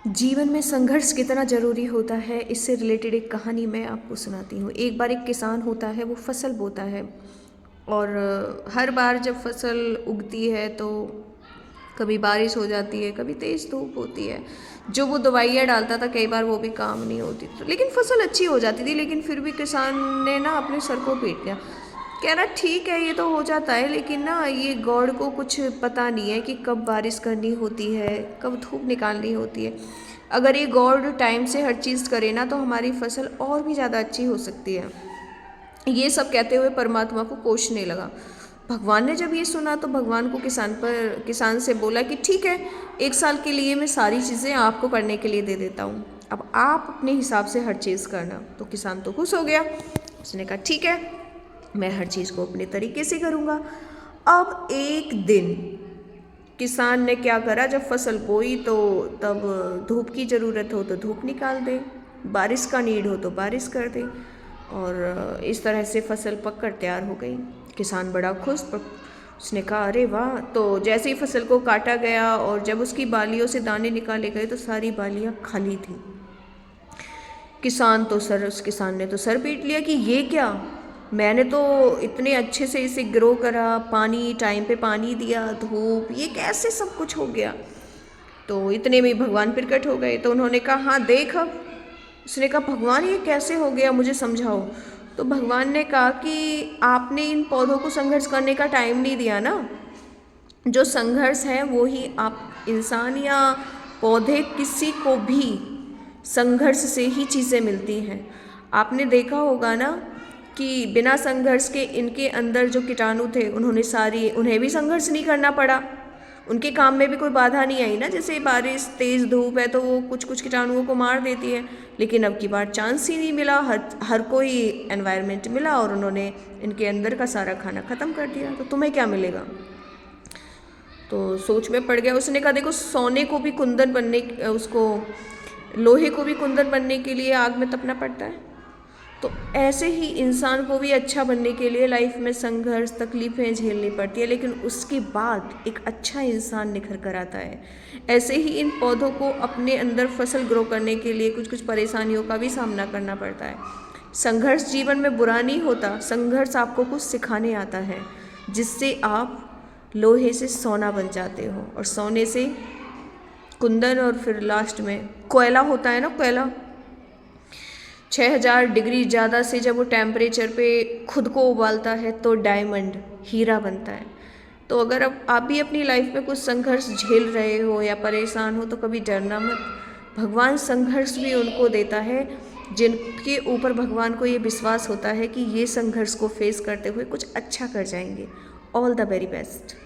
जीवन में संघर्ष कितना ज़रूरी होता है, इससे रिलेटेड एक कहानी मैं आपको सुनाती हूँ। एक बार एक किसान होता है, वो फसल बोता है और हर बार जब फसल उगती है तो कभी बारिश हो जाती है, कभी तेज़ धूप होती है। जो वो दवाइयाँ डालता था कई बार वो भी काम नहीं होती, तो लेकिन फसल अच्छी हो जाती थी। लेकिन फिर भी किसान ने ना अपने सर को पीट लिया, कह रहा ठीक है ये तो हो जाता है, लेकिन ना ये गॉड को कुछ पता नहीं है कि कब बारिश करनी होती है, कब धूप निकालनी होती है। अगर ये गॉड टाइम से हर चीज़ करे ना तो हमारी फसल और भी ज़्यादा अच्छी हो सकती है। ये सब कहते हुए परमात्मा को कोसने लगा। भगवान ने जब ये सुना तो भगवान को किसान से बोला कि ठीक है, 1 साल के लिए मैं सारी चीज़ें आपको करने के लिए दे देता हूँ, अब आप अपने हिसाब से हर चीज़ करना। तो किसान तो खुश हो गया, उसने कहा ठीक है, मैं हर चीज़ को अपने तरीके से करूँगा। अब एक दिन किसान ने क्या करा, जब फसल बोई तो तब धूप की ज़रूरत हो तो धूप निकाल दे, बारिश का नीड हो तो बारिश कर दे, और इस तरह से फसल पक कर तैयार हो गई। किसान बड़ा खुश, उसने कहा अरे वाह। तो जैसे ही फसल को काटा गया और जब उसकी बालियों से दाने निकाले गए तो सारी बालियाँ खाली थी। उस किसान ने तो सर पीट लिया कि ये क्या, मैंने तो इतने अच्छे से इसे ग्रो करा, पानी टाइम पे पानी दिया, धूप, ये कैसे सब कुछ हो गया। तो इतने में भगवान प्रकट हो गए, तो उन्होंने कहा हाँ देख। अब उसने कहा भगवान ये कैसे हो गया, मुझे समझाओ। तो भगवान ने कहा कि आपने इन पौधों को संघर्ष करने का टाइम नहीं दिया ना। जो संघर्ष है वो ही आप इंसान या पौधे, किसी को भी संघर्ष से ही चीज़ें मिलती हैं। आपने देखा होगा ना कि बिना संघर्ष के इनके अंदर जो कीटाणु थे उन्हें भी संघर्ष नहीं करना पड़ा, उनके काम में भी कोई बाधा नहीं आई ना। जैसे बारिश, तेज़ धूप है तो वो कुछ कुछ कीटाणुओं को मार देती है, लेकिन अब की बार चांस ही नहीं मिला, हर कोई एनवायरनमेंट मिला और उन्होंने इनके अंदर का सारा खाना ख़त्म कर दिया। तो तुम्हें क्या मिलेगा। तो सोच में पड़ गया। उसने कहा देखो, सोने को भी कुंदन बनने, उसको लोहे को भी कुंदन बनने के लिए आग में तपना पड़ता है। तो ऐसे ही इंसान को भी अच्छा बनने के लिए लाइफ में संघर्ष, तकलीफ़ें झेलनी पड़ती है, लेकिन उसके बाद एक अच्छा इंसान निखर कर आता है। ऐसे ही इन पौधों को अपने अंदर फसल ग्रो करने के लिए कुछ कुछ परेशानियों का भी सामना करना पड़ता है। संघर्ष जीवन में बुरा नहीं होता, संघर्ष आपको कुछ सिखाने आता है, जिससे आप लोहे से सोना बन जाते हो, और सोने से कुंदन, और फिर लास्ट में कोयला होता है ना, कोयला 6000 डिग्री ज़्यादा से जब वो टेम्परेचर पे खुद को उबालता है तो डायमंड, हीरा बनता है। तो अगर अब आप भी अपनी लाइफ में कुछ संघर्ष झेल रहे हो या परेशान हो तो कभी डरना मत। भगवान संघर्ष भी उनको देता है जिनके ऊपर भगवान को ये विश्वास होता है कि ये संघर्ष को फेस करते हुए कुछ अच्छा कर जाएंगे। All the very best.